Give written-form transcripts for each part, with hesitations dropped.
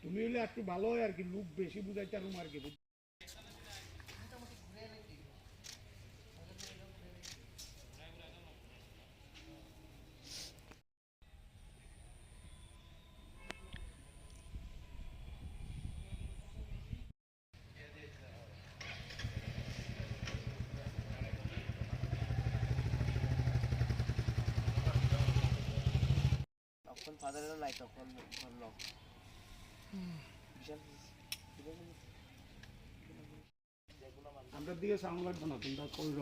তুমি হলে একটু ভালো হয় আর কি, লোক বেশি বুঝাইতে আর কি। তখন ফাদারেরও নাই, তখন ধরলো আমরা দিকে সাউন্ড লাগবে না, তোমরা কইর।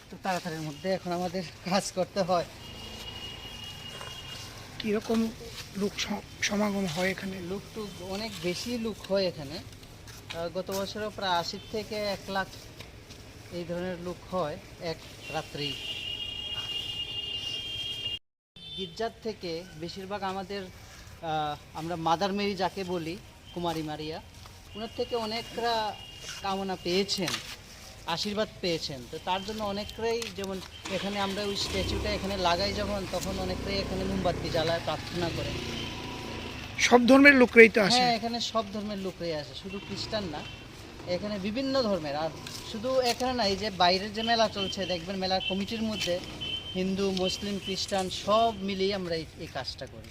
তো তাড়াতাড়ির মধ্যে এখন আমাদের কাজ করতে হয়। কিরকম লোক সমাগম হয় এখানে? লোক তো অনেক বেশি লোক হয় এখানে। গত বছরও প্রায় 80 থেকে 1 লাখ এই ধরনের লোক হয় এক রাত্রি। গির্জার থেকে বেশিরভাগ আমাদের আমরা মাদার মেরি যাকে বলি, কুমারী মারিয়া, ওনার থেকে অনেকরা কামনা পেয়েছেন, আশীর্বাদ পেয়েছেন। তো তার জন্য অনেকরাই, যেমন এখানে আমরা ওই স্ট্যাচুটা এখানে লাগাই যখন, তখন অনেকরাই এখানে মোমবাতি জ্বালায়, প্রার্থনা করে। সব ধর্মের লোকরাই তো আসে? হ্যাঁ, এখানে সব ধর্মের লোকরাই আসে, শুধু খ্রিস্টান না, এখানে বিভিন্ন ধর্মের। আর শুধু এখানে না, এই যে বাইরের যে মেলা চলছে দেখবেন, মেলার কমিটির মধ্যে হিন্দু, মুসলিম, খ্রিস্টান সব মিলিয়ে আমরা এই কাজটা করি।